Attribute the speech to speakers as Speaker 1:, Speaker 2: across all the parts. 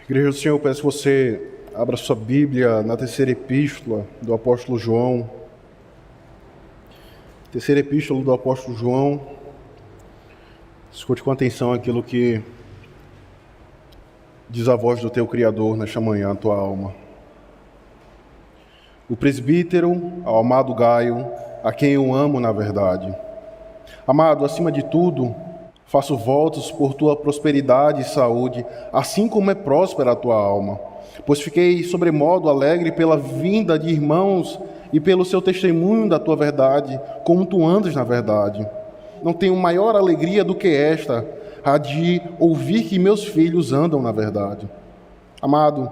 Speaker 1: Igreja do Senhor, eu peço que você abra sua Bíblia na terceira epístola do apóstolo João. Terceira epístola do apóstolo João. Escute com atenção aquilo que diz a voz do teu Criador nesta manhã, a tua alma. O presbítero, ao amado Gaio, a quem eu amo na verdade. Amado, acima de tudo, faço votos por tua prosperidade e saúde, assim como é próspera a tua alma. Pois fiquei sobremodo alegre pela vinda de irmãos e pelo seu testemunho da tua verdade, como tu andas na verdade. Não tenho maior alegria do que esta, a de ouvir que meus filhos andam na verdade. Amado,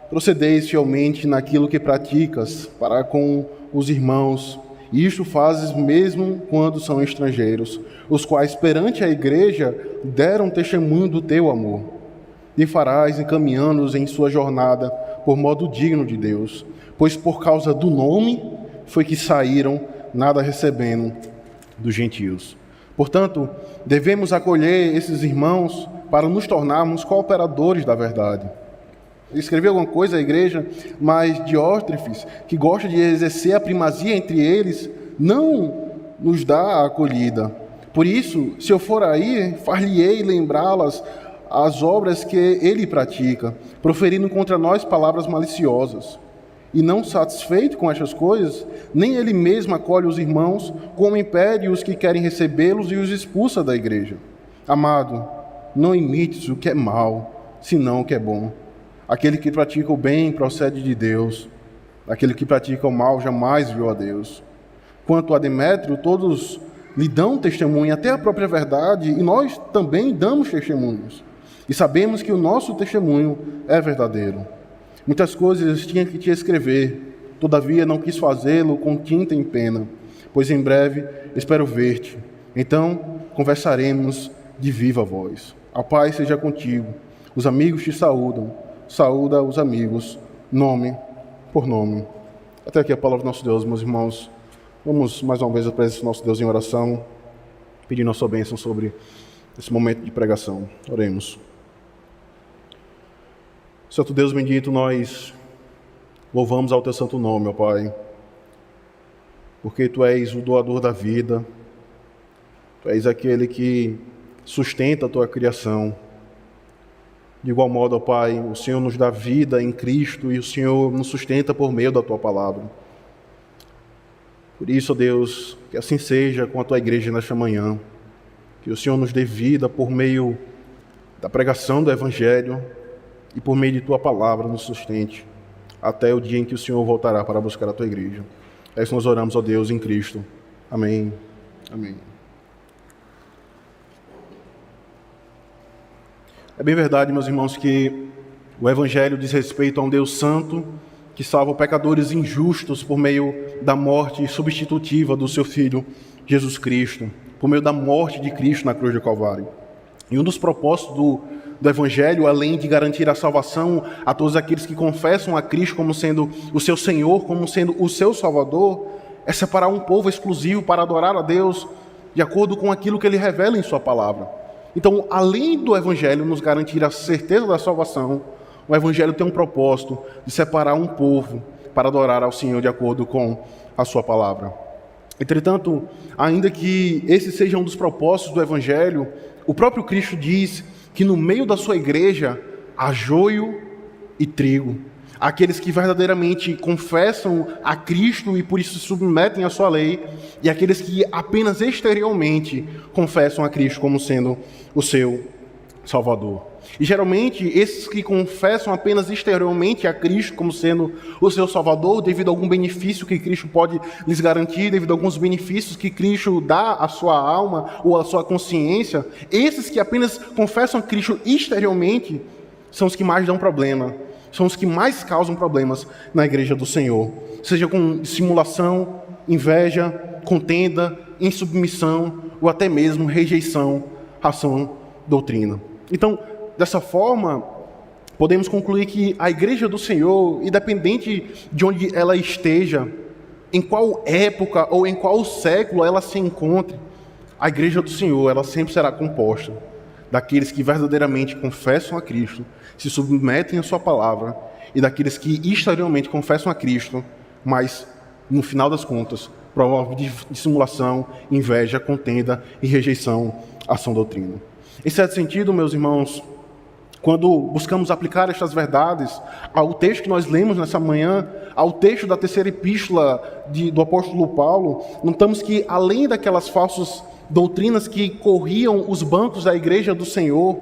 Speaker 1: procedeis fielmente naquilo que praticas para com os irmãos, e isto fazes mesmo quando são estrangeiros, os quais perante a igreja deram testemunho do teu amor. E farás encaminhando-os em sua jornada por modo digno de Deus, pois por causa do nome foi que saíram, nada recebendo dos gentios. Portanto, devemos acolher esses irmãos para nos tornarmos cooperadores da verdade. Escrevi alguma coisa à igreja, mas Diótrefes, que gosta de exercer a primazia entre eles, não nos dá a acolhida. Por isso, se eu for aí, far-lhe-ei lembrá-las as obras que ele pratica, proferindo contra nós palavras maliciosas. E não satisfeito com estas coisas, nem ele mesmo acolhe os irmãos, como impede os que querem recebê-los e os expulsa da igreja. Amado, não imites o que é mal, senão o que é bom. Aquele que pratica o bem procede de Deus. Aquele que pratica o mal jamais viu a Deus. Quanto a Demétrio, todos lhe dão testemunho, até a própria verdade, e nós também damos testemunhos. E sabemos que o nosso testemunho é verdadeiro. Muitas coisas tinha que te escrever, todavia não quis fazê-lo com tinta em pena, pois em breve espero ver-te. Então conversaremos de viva voz. A paz seja contigo. Os amigos te saúdam. Saúda os amigos, nome por nome. Até aqui a palavra do nosso Deus, meus irmãos. Vamos mais uma vez à presença do nosso Deus em oração, pedindo a sua bênção sobre esse momento de pregação. Oremos. Santo Deus bendito, nós louvamos ao teu santo nome, ó Pai, porque tu és o doador da vida, tu és aquele que sustenta a tua criação. De igual modo, ó Pai, o Senhor nos dá vida em Cristo e o Senhor nos sustenta por meio da Tua Palavra. Por isso, ó Deus, que assim seja com a Tua igreja nesta manhã, que o Senhor nos dê vida por meio da pregação do Evangelho e por meio de Tua Palavra nos sustente, até o dia em que o Senhor voltará para buscar a Tua igreja. É isso que nós oramos, ó Deus, em Cristo. Amém. Amém. É bem verdade, meus irmãos, que o Evangelho diz respeito a um Deus santo que salva pecadores injustos por meio da morte substitutiva do seu Filho Jesus Cristo, por meio da morte de Cristo na cruz do Calvário. E um dos propósitos do Evangelho, além de garantir a salvação a todos aqueles que confessam a Cristo como sendo o seu Senhor, como sendo o seu Salvador, é separar um povo exclusivo para adorar a Deus de acordo com aquilo que Ele revela em Sua Palavra. Então, além do Evangelho nos garantir a certeza da salvação, o Evangelho tem um propósito de separar um povo para adorar ao Senhor de acordo com a Sua Palavra. Entretanto, ainda que esse seja um dos propósitos do Evangelho, o próprio Cristo diz que no meio da sua igreja há joio e trigo. Aqueles que verdadeiramente confessam a Cristo e por isso se submetem à sua lei, e aqueles que apenas exteriormente confessam a Cristo como sendo o seu Salvador. E geralmente esses que confessam apenas exteriormente a Cristo como sendo o seu Salvador, devido a algum benefício que Cristo pode lhes garantir, devido a alguns benefícios que Cristo dá à sua alma ou à sua consciência, esses que apenas confessam a Cristo exteriormente são os que mais dão problema, são os que mais causam problemas na igreja do Senhor, seja com simulação, inveja, contenda, insubmissão ou até mesmo rejeição à sã doutrina. Então, dessa forma, podemos concluir que a igreja do Senhor, independente de onde ela esteja, em qual época ou em qual século ela se encontre, a igreja do Senhor ela sempre será composta daqueles que verdadeiramente confessam a Cristo, se submetem à sua palavra, e daqueles que exteriormente confessam a Cristo, mas, no final das contas, promovem dissimulação, inveja, contenda e rejeição à sã doutrina. Em certo sentido, meus irmãos, quando buscamos aplicar estas verdades ao texto que nós lemos nessa manhã, ao texto da terceira epístola do apóstolo Paulo, notamos que, além daquelas falsas doutrinas que corriam os bancos da igreja do Senhor,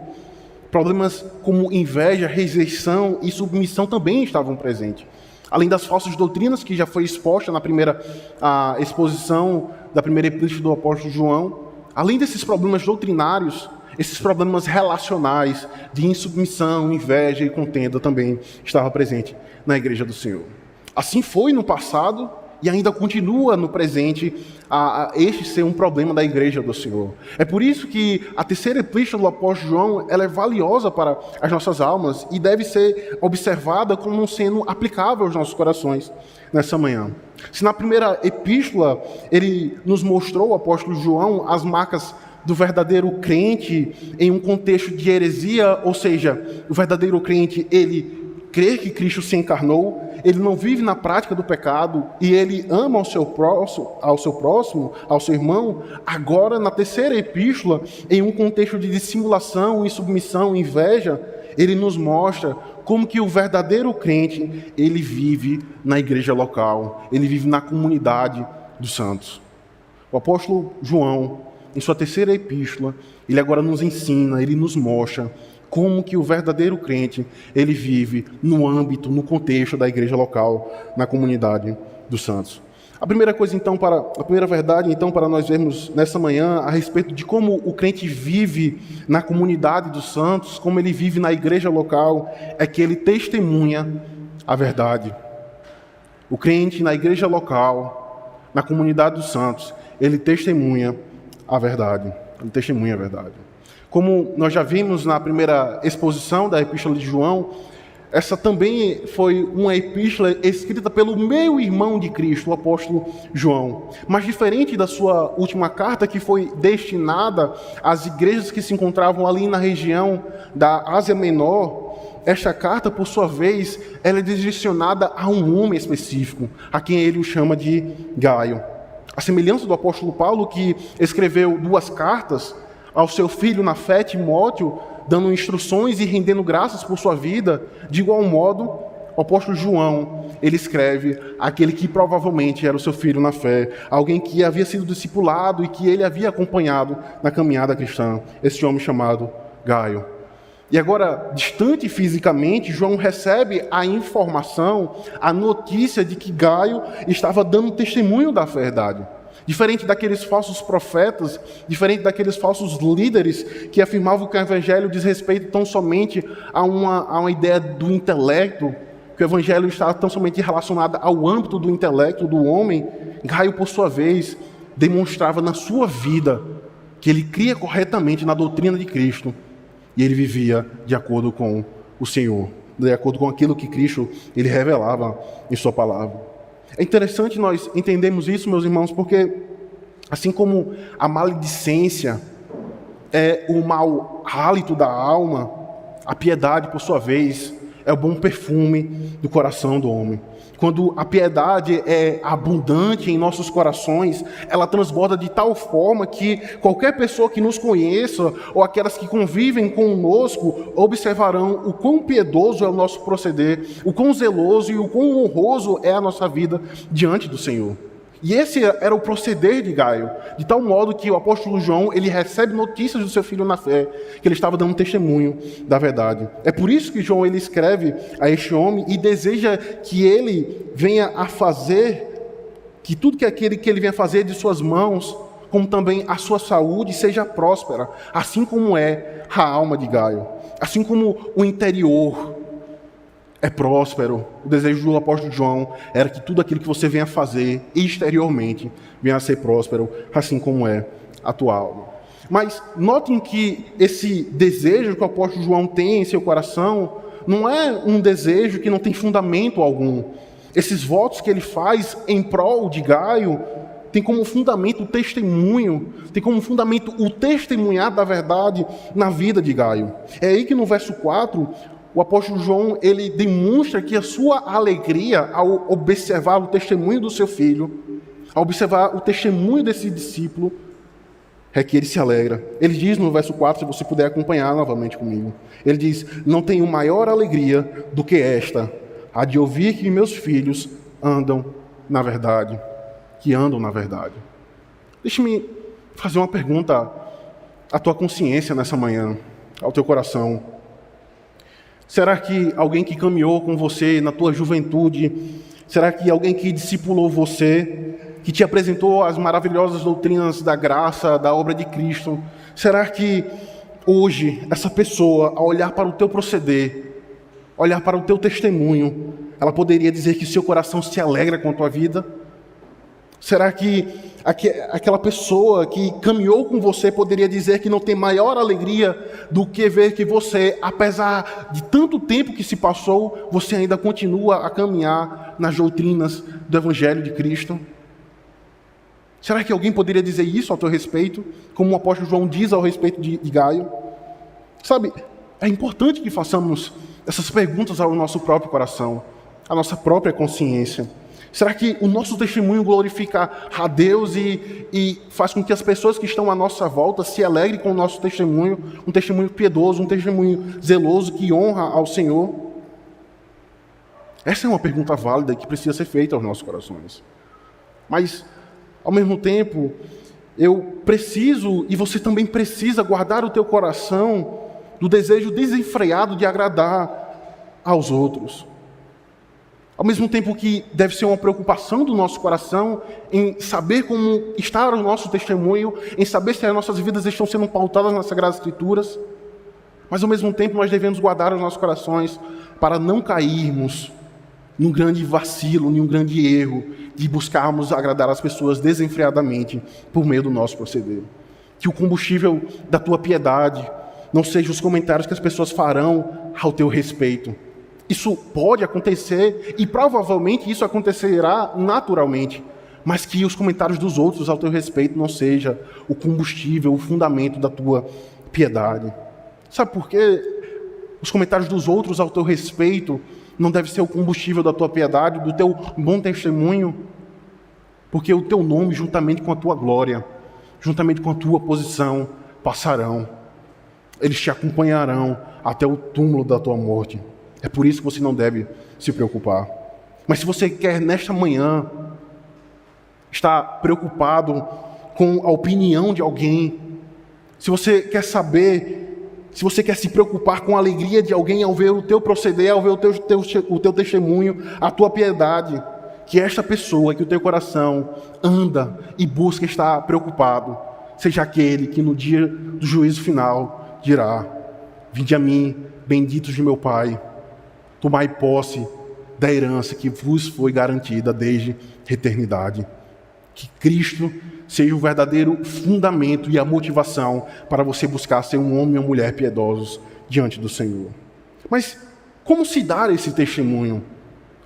Speaker 1: problemas como inveja, rejeição e submissão também estavam presentes. Além das falsas doutrinas que já foi exposta na primeira exposição da primeira epístola do apóstolo João, além desses problemas doutrinários, esses problemas relacionais de insubmissão, inveja e contenda também estavam presentes na igreja do Senhor. Assim foi no passado e ainda continua no presente este ser um problema da igreja do Senhor. É por isso que a terceira epístola do apóstolo João ela é valiosa para as nossas almas e deve ser observada como sendo aplicável aos nossos corações nessa manhã. Se na primeira epístola ele nos mostrou, o apóstolo João, as marcas do verdadeiro crente em um contexto de heresia, ou seja, o verdadeiro crente, ele crê que Cristo se encarnou, ele não vive na prática do pecado e ele ama ao seu próximo, ao seu irmão. Agora, na terceira epístola, em um contexto de dissimulação, insubmissão, inveja, ele nos mostra como que o verdadeiro crente, ele vive na igreja local, ele vive na comunidade dos santos. O apóstolo João, em sua terceira epístola, ele agora nos ensina, ele nos mostra como que o verdadeiro crente, ele vive no âmbito, no contexto da igreja local, na comunidade dos santos. A primeira verdade, então, para nós vermos nessa manhã a respeito de como o crente vive na comunidade dos santos, como ele vive na igreja local, é que ele testemunha a verdade. O crente na igreja local, na comunidade dos santos, ele testemunha a verdade. Ele testemunha a verdade. Como nós já vimos na primeira exposição da epístola de João, essa também foi uma epístola escrita pelo meio-irmão de Cristo, o apóstolo João. Mas diferente da sua última carta, que foi destinada às igrejas que se encontravam ali na região da Ásia Menor, esta carta, por sua vez, ela é direcionada a um homem específico, a quem ele o chama de Gaio. A semelhança do apóstolo Paulo, que escreveu 2 cartas ao seu filho na fé, Timóteo, dando instruções e rendendo graças por sua vida, de igual modo, o apóstolo João, ele escreve aquele que provavelmente era o seu filho na fé, alguém que havia sido discipulado e que ele havia acompanhado na caminhada cristã, esse homem chamado Gaio. E agora, distante fisicamente, João recebe a informação, a notícia de que Gaio estava dando testemunho da verdade. Diferente daqueles falsos profetas, diferente daqueles falsos líderes que afirmavam que o evangelho diz respeito tão somente a uma ideia do intelecto, que o evangelho está tão somente relacionado ao âmbito do intelecto do homem, Gaio, por sua vez, demonstrava na sua vida que ele cria corretamente na doutrina de Cristo e ele vivia de acordo com o Senhor, de acordo com aquilo que Cristo ele revelava em sua palavra. É interessante nós entendermos isso, meus irmãos, porque assim como a maledicência é o mau hálito da alma, a piedade, por sua vez, é o bom perfume do coração do homem. Quando a piedade é abundante em nossos corações, ela transborda de tal forma que qualquer pessoa que nos conheça ou aquelas que convivem conosco observarão o quão piedoso é o nosso proceder, o quão zeloso e o quão honroso é a nossa vida diante do Senhor. E esse era o proceder de Gaio, de tal modo que o apóstolo João, ele recebe notícias do seu filho na fé, que ele estava dando testemunho da verdade. É por isso que João, ele escreve a este homem e deseja que ele venha a fazer, que tudo que aquele que ele venha fazer de suas mãos, como também a sua saúde, seja próspera, assim como é a alma de Gaio, assim como o interior é próspero. O desejo do apóstolo João era que tudo aquilo que você venha fazer exteriormente venha a ser próspero, assim como é a tua alma. Mas notem que esse desejo que o apóstolo João tem em seu coração não é um desejo que não tem fundamento algum. Esses votos que ele faz em prol de Gaio tem como fundamento o testemunho, tem como fundamento o testemunhar da verdade na vida de Gaio. É aí que no verso 4, o apóstolo João, ele demonstra que a sua alegria ao observar o testemunho do seu filho, ao observar o testemunho desse discípulo, é que ele se alegra. Ele diz no verso 4, se você puder acompanhar novamente comigo, ele diz: não tenho maior alegria do que esta, a de ouvir que meus filhos andam na verdade, que andam na verdade. Deixa-me fazer uma pergunta à tua consciência nessa manhã, ao teu coração. Será que alguém que caminhou com você na tua juventude, será que alguém que discipulou você, que te apresentou as maravilhosas doutrinas da graça, da obra de Cristo, será que hoje essa pessoa, ao olhar para o teu proceder, olhar para o teu testemunho, ela poderia dizer que seu coração se alegra com a tua vida? Será que aquela pessoa que caminhou com você poderia dizer que não tem maior alegria do que ver que você, apesar de tanto tempo que se passou, você ainda continua a caminhar nas doutrinas do Evangelho de Cristo? Será que alguém poderia dizer isso ao teu respeito, como o apóstolo João diz ao respeito de Gaio? Sabe, é importante que façamos essas perguntas ao nosso próprio coração, à nossa própria consciência. Será que o nosso testemunho glorifica a Deus e faz com que as pessoas que estão à nossa volta se alegrem com o nosso testemunho, um testemunho piedoso, um testemunho zeloso que honra ao Senhor? Essa é uma pergunta válida que precisa ser feita aos nossos corações. Mas, ao mesmo tempo, eu preciso, e você também precisa, guardar o teu coração do desejo desenfreado de agradar aos outros. Ao mesmo tempo que deve ser uma preocupação do nosso coração em saber como está o nosso testemunho, em saber se as nossas vidas estão sendo pautadas nas Sagradas Escrituras, mas ao mesmo tempo nós devemos guardar os nossos corações para não cairmos num grande vacilo, num grande erro de buscarmos agradar as pessoas desenfreadamente por meio do nosso proceder. Que o combustível da tua piedade não seja os comentários que as pessoas farão ao teu respeito. Isso pode acontecer e provavelmente isso acontecerá naturalmente, mas que os comentários dos outros ao teu respeito não seja o combustível, o fundamento da tua piedade. Sabe por quê? Os comentários dos outros ao teu respeito não deve ser o combustível da tua piedade, do teu bom testemunho, porque o teu nome, juntamente com a tua glória, juntamente com a tua posição, passarão. Eles te acompanharão até o túmulo da tua morte. É por isso que você não deve se preocupar. Mas se você quer, nesta manhã, estar preocupado com a opinião de alguém, se você quer saber, se você quer se preocupar com a alegria de alguém ao ver o teu proceder, ao ver o teu testemunho, a tua piedade, que esta pessoa, que o teu coração anda e busca estar preocupado, seja aquele que no dia do juízo final dirá: vinde a mim, benditos de meu Pai, tomai posse da herança que vos foi garantida desde a eternidade. Que Cristo seja o verdadeiro fundamento e a motivação para você buscar ser um homem e uma mulher piedosos diante do Senhor. Mas como se dá esse testemunho?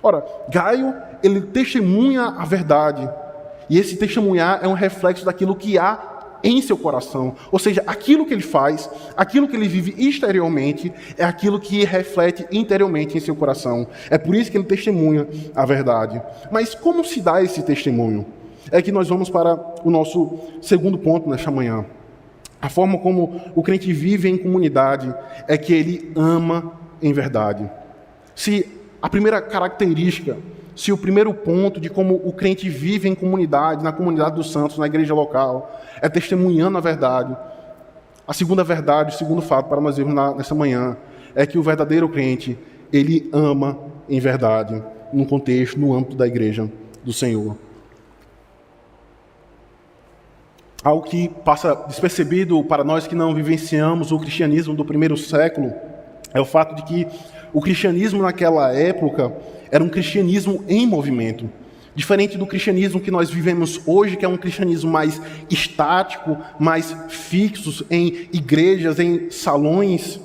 Speaker 1: Ora, Gaio, ele testemunha a verdade. E esse testemunhar é um reflexo daquilo que há em seu coração, ou seja, aquilo que ele faz, aquilo que ele vive exteriormente, é aquilo que reflete interiormente em seu coração. É por isso que ele testemunha a verdade. Mas como se dá esse testemunho? É que nós vamos para o nosso segundo ponto nesta manhã. A forma como o crente vive em comunidade é que ele ama em verdade. Se a primeira característica, se o primeiro ponto de como o crente vive em comunidade, na comunidade dos santos, na igreja local, é testemunhando a verdade, a segunda verdade, o segundo fato para nós vermos nesta manhã, é que o verdadeiro crente, ele ama em verdade, num contexto, no âmbito da igreja do Senhor. Algo que passa despercebido para nós que não vivenciamos o cristianismo do primeiro século, é o fato de que o cristianismo naquela época era um cristianismo em movimento. Diferente do cristianismo que nós vivemos hoje, que é um cristianismo mais estático, mais fixo em igrejas, em salões.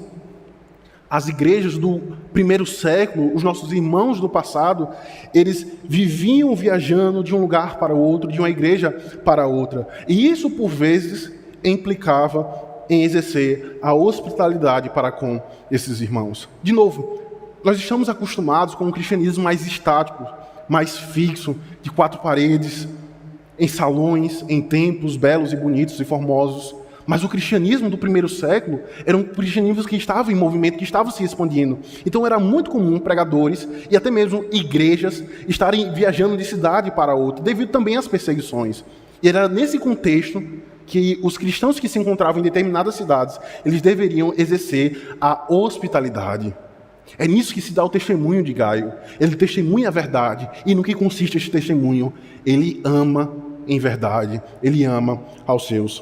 Speaker 1: As igrejas do primeiro século, os nossos irmãos do passado, eles viviam viajando de um lugar para outro, de uma igreja para outra. E isso, por vezes, implicava em exercer a hospitalidade para com esses irmãos. De novo, nós estamos acostumados com um cristianismo mais estático, mais fixo, de 4 paredes, em salões, em templos belos e bonitos e formosos. Mas o cristianismo do primeiro século era um cristianismo que estava em movimento, que estava se expandindo. Então era muito comum pregadores e até mesmo igrejas estarem viajando de cidade para outra, devido também às perseguições. E era nesse contexto que os cristãos que se encontravam em determinadas cidades, eles deveriam exercer a hospitalidade. É nisso que se dá o testemunho de Gaio. Ele testemunha a verdade. E no que consiste este testemunho? Ele ama em verdade. Ele ama aos seus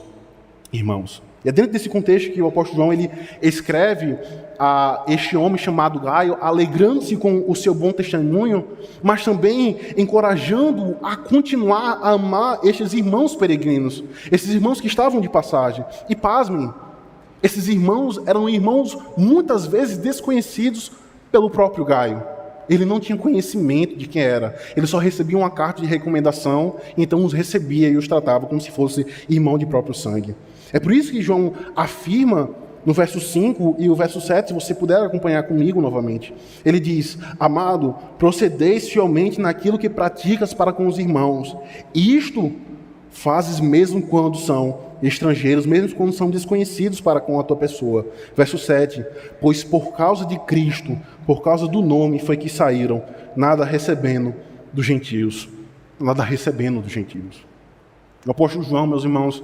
Speaker 1: irmãos. E é dentro desse contexto que o apóstolo João ele escreve a este homem chamado Gaio, alegrando-se com o seu bom testemunho, mas também encorajando-o a continuar a amar estes irmãos peregrinos, esses irmãos que estavam de passagem. E pasmem, esses irmãos eram irmãos muitas vezes desconhecidos pelo próprio Gaio. Ele não tinha conhecimento de quem era. Ele só recebia uma carta de recomendação, então os recebia e os tratava como se fosse irmão de próprio sangue. É por isso que João afirma no verso 5 e o verso 7, se você puder acompanhar comigo novamente. Ele diz: amado, procedeis fielmente naquilo que praticas para com os irmãos. Isto fazes mesmo quando são estrangeiros, mesmo quando são desconhecidos para com a tua pessoa. Verso 7, pois por causa de Cristo, por causa do nome foi que saíram, nada recebendo dos gentios. Nada recebendo dos gentios. O apóstolo João, meus irmãos,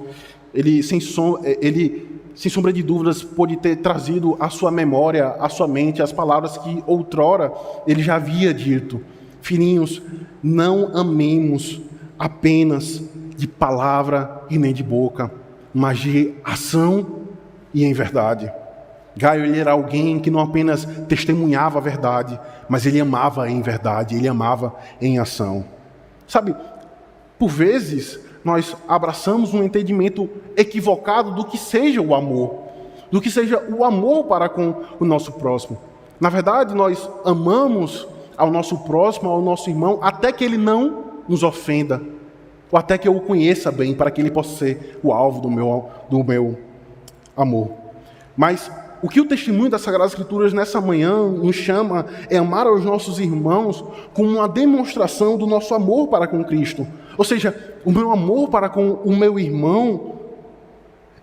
Speaker 1: ele sem sombra de dúvidas pôde ter trazido à sua memória, à sua mente, as palavras que outrora ele já havia dito. Filhinhos, não amemos apenas de palavra e nem de boca, mas de ação e em verdade. Gaio, ele era alguém que não apenas testemunhava a verdade, mas ele amava em verdade, ele amava em ação. Sabe, por vezes nós abraçamos um entendimento equivocado do que seja o amor, do que seja o amor para com o nosso próximo. Na verdade, nós amamos ao nosso próximo, ao nosso irmão, até que ele não nos ofenda, ou até que eu o conheça bem, para que ele possa ser o alvo do meu amor. Mas o que o testemunho das Sagradas Escrituras nessa manhã nos chama é amar aos nossos irmãos como uma demonstração do nosso amor para com Cristo. Ou seja, o meu amor para com o meu irmão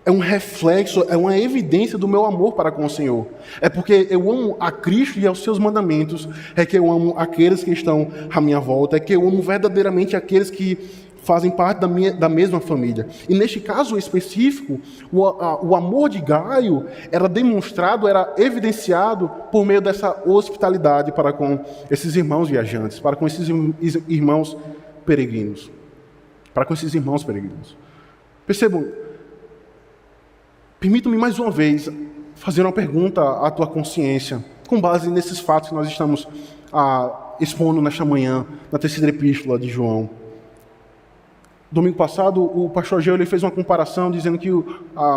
Speaker 1: é um reflexo, é uma evidência do meu amor para com o Senhor. É porque eu amo a Cristo e aos seus mandamentos, é que eu amo aqueles que estão à minha volta, é que eu amo verdadeiramente aqueles que fazem parte da mesma família. E neste caso específico, o amor de Gaio era demonstrado, era evidenciado por meio dessa hospitalidade para com esses irmãos viajantes, para com esses irmãos peregrinos. Para com esses irmãos peregrinos. Percebam, permita-me mais uma vez fazer uma pergunta à tua consciência, com base nesses fatos que nós estamos expondo nesta manhã, na terceira epístola de João. Domingo passado, o pastor Geu fez uma comparação dizendo que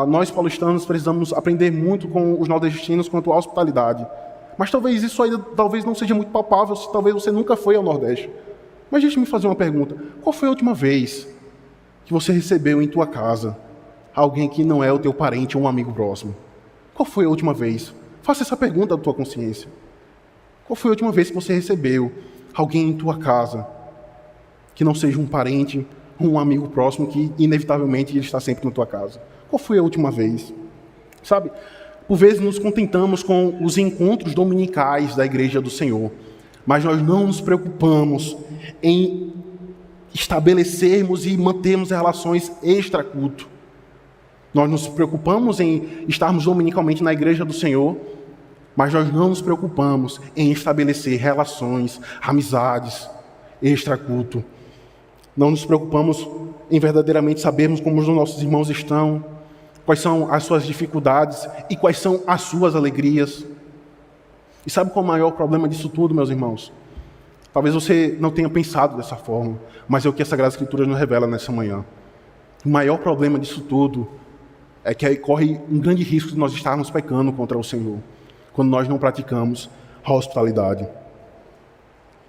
Speaker 1: nós paulistanos precisamos aprender muito com os nordestinos quanto à hospitalidade. Mas talvez isso ainda não seja muito palpável, se talvez você nunca foi ao Nordeste. Mas deixe-me fazer uma pergunta. Qual foi a última vez que você recebeu em tua casa alguém que não é o teu parente ou um amigo próximo? Qual foi a última vez? Faça essa pergunta à tua consciência. Qual foi a última vez que você recebeu alguém em tua casa que não seja um parente, um amigo próximo que inevitavelmente ele está sempre na tua casa? Qual foi a última vez? Sabe, por vezes nos contentamos com os encontros dominicais da Igreja do Senhor, mas nós não nos preocupamos em estabelecermos e mantermos relações extra-culto. Nós nos preocupamos em estarmos dominicalmente na Igreja do Senhor, mas nós não nos preocupamos em estabelecer relações, amizades, extra-culto. Não nos preocupamos em verdadeiramente sabermos como os nossos irmãos estão, quais são as suas dificuldades e quais são as suas alegrias. E sabe qual é o maior problema disso tudo, meus irmãos? Talvez você não tenha pensado dessa forma, mas é o que a Sagrada Escritura nos revela nessa manhã. O maior problema disso tudo é que corre um grande risco de nós estarmos pecando contra o Senhor. quando nós não praticamos a hospitalidade.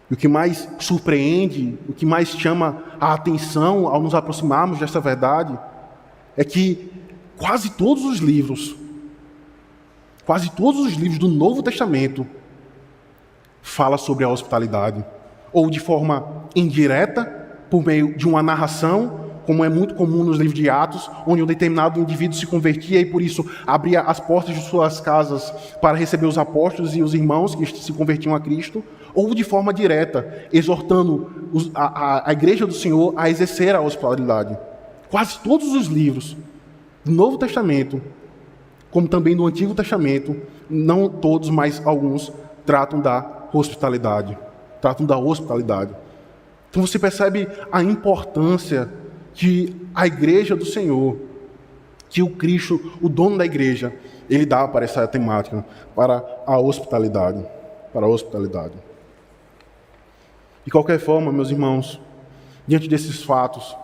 Speaker 1: E o que mais surpreende, o que mais chama a atenção ao nos aproximarmos dessa verdade, é que quase todos os livros do Novo Testamento falam sobre a hospitalidade, ou de forma indireta, por meio de uma narração, como é muito comum nos livros de Atos, onde um determinado indivíduo se convertia e por isso abria as portas de suas casas para receber os apóstolos e os irmãos que se convertiam a Cristo, ou de forma direta, exortando a igreja do Senhor a exercer a hospitalidade. Quase todos os livros do Novo Testamento, como também do Antigo Testamento, não todos, mas alguns, tratam da hospitalidade. Então você percebe a importância que a igreja do Senhor, que o Cristo, o dono da igreja, ele dá para essa temática, para a hospitalidade. De qualquer forma, meus irmãos, diante desses fatos,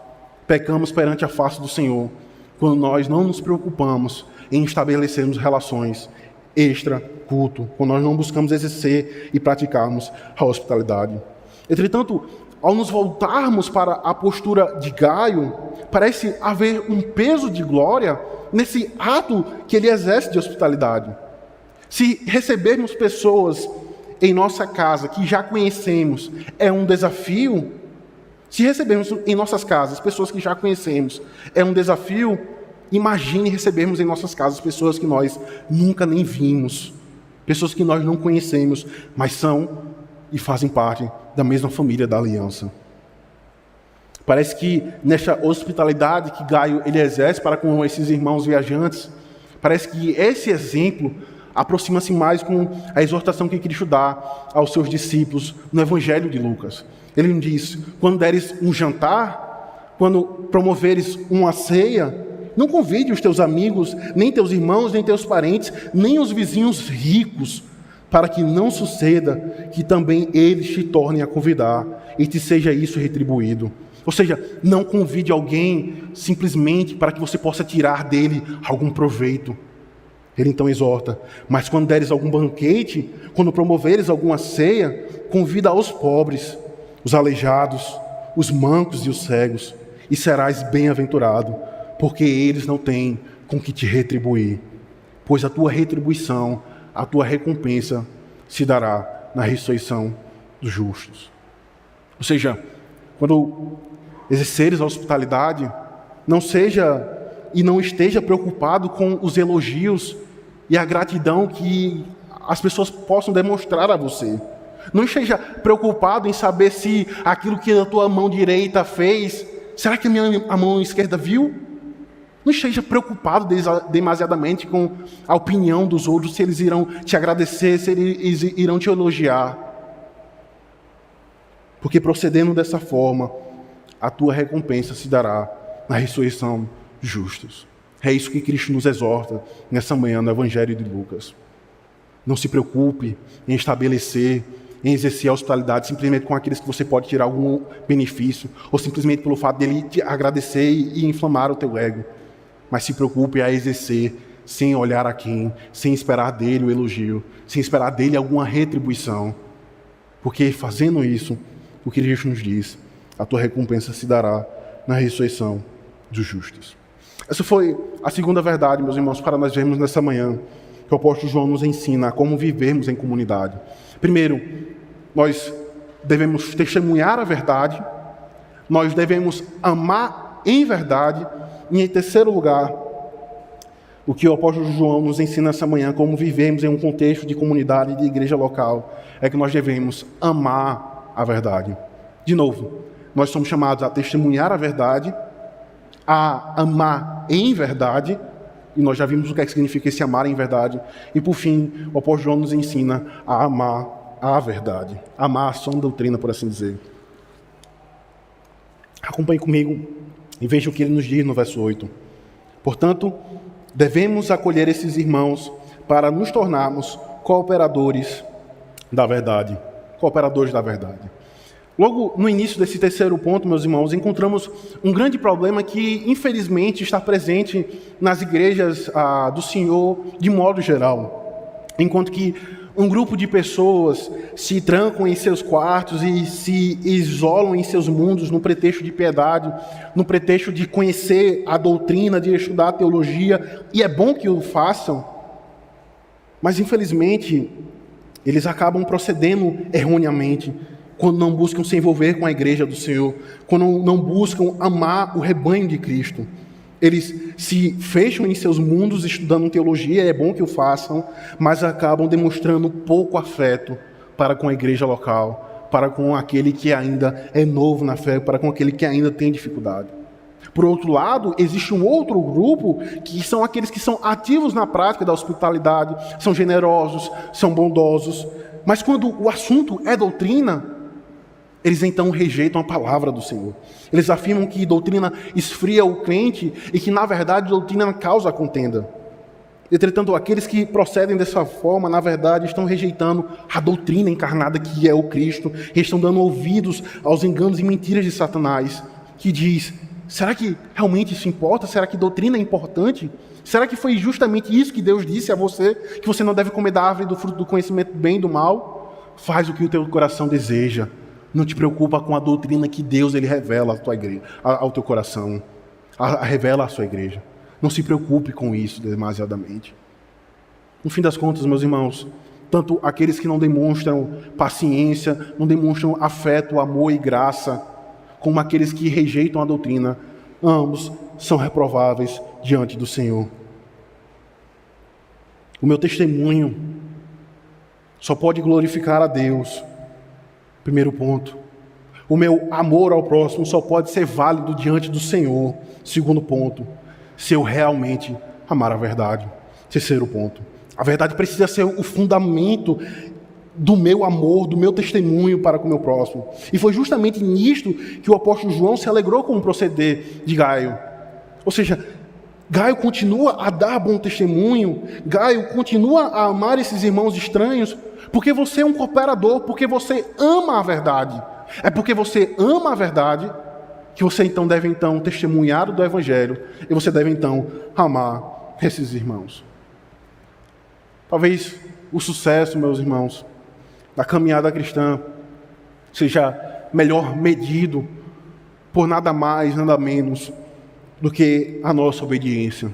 Speaker 1: pecamos perante a face do Senhor, quando nós não nos preocupamos em estabelecermos relações extra-culto, quando nós não buscamos exercer e praticarmos a hospitalidade. Entretanto, ao nos voltarmos para a postura de Gaio, parece haver um peso de glória nesse ato que ele exerce de hospitalidade. Se recebermos pessoas em nossa casa que já conhecemos, é um desafio. Se recebermos em nossas casas pessoas que já conhecemos, é um desafio. Imagine recebermos em nossas casas pessoas que nós nunca nem vimos, pessoas que nós não conhecemos, mas são e fazem parte da mesma família da aliança. Parece que nesta hospitalidade que Gaio ele exerce para com esses irmãos viajantes, parece que esse exemplo aproxima-se mais com a exortação que Cristo dá aos seus discípulos no Evangelho de Lucas. Ele diz: quando deres um jantar, quando promoveres uma ceia, não convide os teus amigos, nem teus irmãos, nem teus parentes, nem os vizinhos ricos, para que não suceda que também eles te tornem a convidar e te seja isso retribuído. Ou seja, não convide alguém simplesmente para que você possa tirar dele algum proveito. Ele então exorta: mas quando deres algum banquete, quando promoveres alguma ceia, convida os pobres, os aleijados, os mancos e os cegos, e serás bem-aventurado, porque eles não têm com que te retribuir, pois a tua retribuição, a tua recompensa se dará na ressurreição dos justos. Ou seja, quando exerceres a hospitalidade, não seja e não esteja preocupado com os elogios e a gratidão que as pessoas possam demonstrar a você. Não esteja preocupado em saber se aquilo que a tua mão direita fez, será que a mão esquerda viu? Não esteja preocupado demasiadamente com a opinião dos outros, se eles irão te agradecer, se eles irão te elogiar. Porque procedendo dessa forma, a tua recompensa se dará na ressurreição dos justos. É isso que Cristo nos exorta nessa manhã no Evangelho de Lucas. Não se preocupe em estabelecer, em exercer a hospitalidade simplesmente com aqueles que você pode tirar algum benefício, ou simplesmente pelo fato dele te agradecer e inflamar o teu ego. Mas se preocupe a exercer sem olhar a quem, sem esperar dele o elogio, sem esperar dele alguma retribuição. Porque fazendo isso, o que Cristo nos diz, a tua recompensa se dará na ressurreição dos justos. Essa foi a segunda verdade, meus irmãos, para nós vermos nessa manhã, que o apóstolo João nos ensina a como vivermos em comunidade. Primeiro, nós devemos testemunhar a verdade, nós devemos amar em verdade, e em terceiro lugar, o que o apóstolo João nos ensina essa manhã, como vivemos em um contexto de comunidade e de igreja local, é que nós devemos amar a verdade. De novo, nós somos chamados a testemunhar a verdade, a amar em verdade, e nós já vimos o que significa esse amar em verdade, e por fim, o apóstolo João nos ensina a amar a verdade, amar a sã doutrina, por assim dizer. Acompanhe comigo e veja o que ele nos diz no verso 8. Portanto, devemos acolher esses irmãos para nos tornarmos cooperadores da verdade. Cooperadores da verdade. Logo no início desse terceiro ponto, meus irmãos, encontramos um grande problema que, infelizmente, está presente nas igrejas do Senhor de modo geral. Enquanto que um grupo de pessoas se trancam em seus quartos e se isolam em seus mundos no pretexto de piedade, no pretexto de conhecer a doutrina, de estudar a teologia, e é bom que o façam, mas infelizmente eles acabam procedendo erroneamente quando não buscam se envolver com a igreja do Senhor, quando não buscam amar o rebanho de Cristo. Eles se fecham em seus mundos estudando teologia, é bom que o façam, mas acabam demonstrando pouco afeto para com a igreja local, para com aquele que ainda é novo na fé, para com aquele que ainda tem dificuldade. Por outro lado, existe um outro grupo, que são aqueles que são ativos na prática da hospitalidade, são generosos, são bondosos, mas quando o assunto é doutrina, eles então rejeitam a palavra do Senhor. Eles afirmam que doutrina esfria o crente e que, na verdade, doutrina causa contenda. Entretanto, aqueles que procedem dessa forma, na verdade, estão rejeitando a doutrina encarnada que é o Cristo, e estão dando ouvidos aos enganos e mentiras de Satanás, que diz: será que realmente isso importa? Será que doutrina é importante? Será que foi justamente isso que Deus disse a você, que você não deve comer da árvore do fruto do conhecimento do bem e do mal? Faz o que o teu coração deseja. Não te preocupa com a doutrina que Deus ele revela à tua igreja, ao teu coração, revela à sua igreja. Não se preocupe com isso demasiadamente. No fim das contas, meus irmãos, tanto aqueles que não demonstram paciência, não demonstram afeto, amor e graça, como aqueles que rejeitam a doutrina, ambos são reprováveis diante do Senhor. O meu testemunho só pode glorificar a Deus. Primeiro ponto. O meu amor ao próximo só pode ser válido diante do Senhor. Segundo ponto. Se eu realmente amar a verdade. Terceiro ponto. A verdade precisa ser o fundamento do meu amor, do meu testemunho para com o meu próximo. E foi justamente nisto que o apóstolo João se alegrou com o proceder de Gaio. Ou seja, Gaio continua a dar bom testemunho, Gaio continua a amar esses irmãos estranhos, porque você é um cooperador, porque você ama a verdade. É porque você ama a verdade que você então deve testemunhar do Evangelho e você deve então amar esses irmãos. Talvez o sucesso, meus irmãos, da caminhada cristã seja melhor medido por nada mais, nada menos do que a nossa obediência.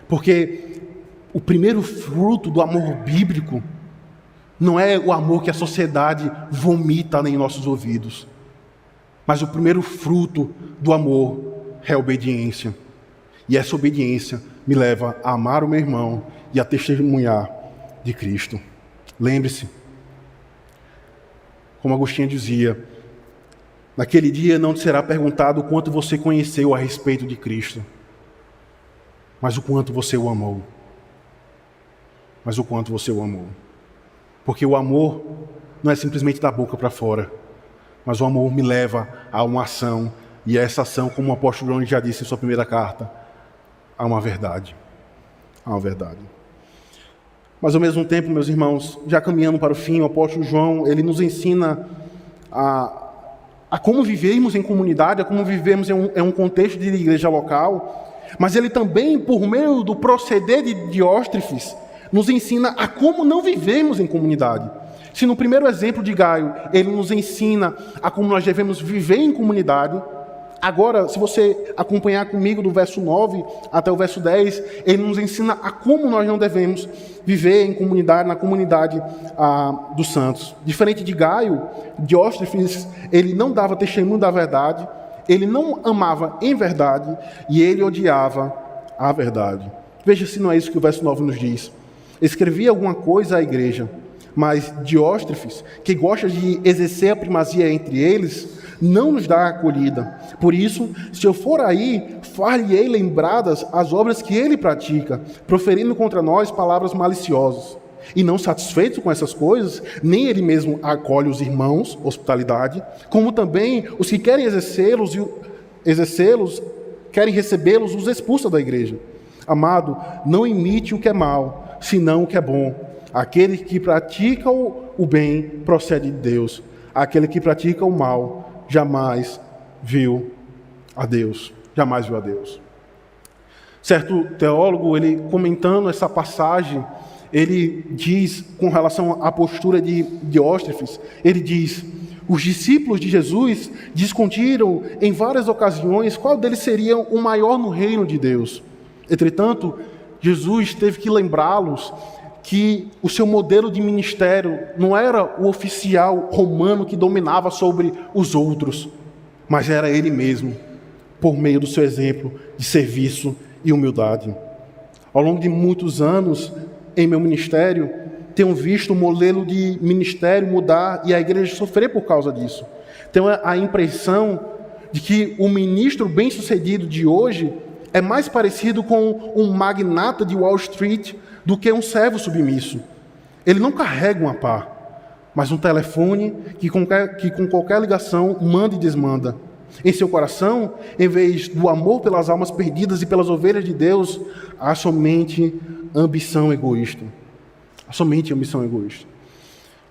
Speaker 1: Porque o primeiro fruto do amor bíblico não é o amor que a sociedade vomita em nossos ouvidos, mas o primeiro fruto do amor é a obediência. E essa obediência me leva a amar o meu irmão e a testemunhar de Cristo. Lembre-se, como Agostinho dizia, naquele dia não te será perguntado o quanto você conheceu a respeito de Cristo, mas o quanto você o amou. Mas o quanto você o amou. Porque o amor não é simplesmente da boca para fora, mas o amor me leva a uma ação, e essa ação, como o apóstolo João já disse em sua primeira carta, a uma verdade. A uma verdade. Mas ao mesmo tempo, meus irmãos, já caminhando para o fim, o apóstolo João, ele nos ensina a como vivemos em comunidade, a como vivemos em um contexto de igreja local, mas ele também, por meio do proceder de Diótrefes, nos ensina a como não vivemos em comunidade. Se no primeiro exemplo de Gaio, ele nos ensina a como nós devemos viver em comunidade, agora, se você acompanhar comigo do verso 9 até o verso 10, ele nos ensina a como nós não devemos viver em comunidade, na comunidade dos santos. Diferente de Gaio, Diótrefes, ele não dava testemunho da verdade, ele não amava em verdade e ele odiava a verdade. Veja se não é isso que o verso 9 nos diz. Escrevia alguma coisa à igreja, mas Diótrefes, que gosta de exercer a primazia entre eles, não nos dá acolhida. Por isso, se eu for aí, far-lhe-ei lembradas as obras que ele pratica, proferindo contra nós palavras maliciosas. E não satisfeito com essas coisas, nem ele mesmo acolhe os irmãos, hospitalidade, como também os que querem exercê-los, querem recebê-los, os expulsa da igreja. Amado, não imite o que é mal, senão o que é bom. Aquele que pratica o bem procede de Deus. Aquele que pratica o mal jamais viu a Deus. Jamais viu a Deus. Certo teólogo, ele comentando essa passagem, ele diz, com relação à postura de Diótrefes, ele diz: os discípulos de Jesus discutiram em várias ocasiões qual deles seria o maior no reino de Deus. Entretanto, Jesus teve que lembrá-los que o seu modelo de ministério não era o oficial romano que dominava sobre os outros, mas era ele mesmo, por meio do seu exemplo de serviço e humildade. Ao longo de muitos anos em meu ministério, tenho visto o modelo de ministério mudar e a igreja sofrer por causa disso. Tenho a impressão de que o ministro bem-sucedido de hoje é mais parecido com um magnata de Wall Street do que um servo submisso. Ele não carrega uma pá, mas um telefone que com qualquer ligação manda e desmanda. Em seu coração, em vez do amor pelas almas perdidas e pelas ovelhas de Deus, há somente ambição egoísta. Há somente ambição egoísta.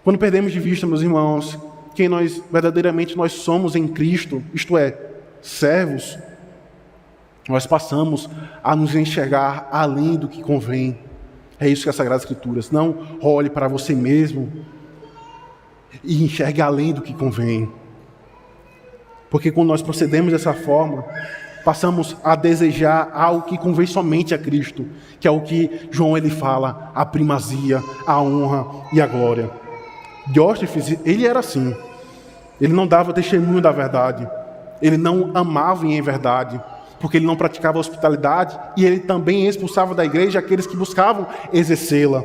Speaker 1: Quando perdemos de vista, meus irmãos, quem nós verdadeiramente nós somos em Cristo, isto é, servos, nós passamos a nos enxergar além do que convém. É isso que as Sagradas Escrituras. Não olhe para você mesmo e enxergue além do que convém. Porque quando nós procedemos dessa forma, passamos a desejar algo que convém somente a Cristo, que é o que João ele fala, a primazia, a honra e a glória. Diótrefes, ele era assim. Ele não dava testemunho da verdade. Ele não amava em verdade, porque ele não praticava hospitalidade e ele também expulsava da igreja aqueles que buscavam exercê-la.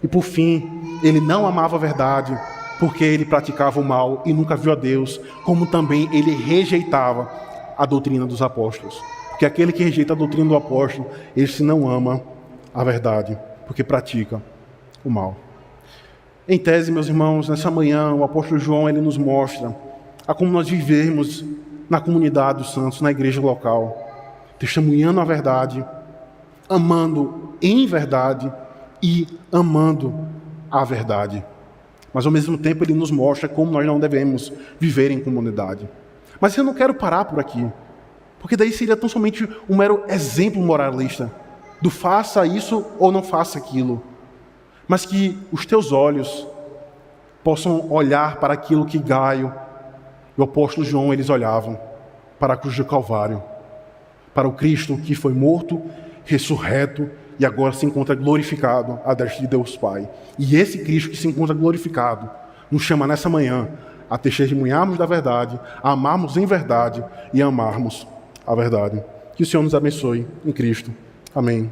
Speaker 1: E por fim, ele não amava a verdade, porque ele praticava o mal e nunca viu a Deus, como também ele rejeitava a doutrina dos apóstolos. Porque aquele que rejeita a doutrina do apóstolo, esse não ama a verdade, porque pratica o mal. Em tese, meus irmãos, nessa manhã, o apóstolo João ele nos mostra a como nós vivemos na comunidade dos santos, na igreja local, testemunhando a verdade, amando em verdade e amando a verdade. Mas ao mesmo tempo ele nos mostra como nós não devemos viver em comunidade. Mas eu não quero parar por aqui, porque daí seria tão somente um mero exemplo moralista do faça isso ou não faça aquilo, mas que os teus olhos possam olhar para aquilo que Gaio e o apóstolo João eles olhavam, para a cruz do Calvário, para o Cristo que foi morto, ressurreto e agora se encontra glorificado à destra de Deus Pai. E esse Cristo que se encontra glorificado nos chama nessa manhã a testemunharmos da verdade, a amarmos em verdade e a amarmos a verdade. Que o Senhor nos abençoe em Cristo. Amém.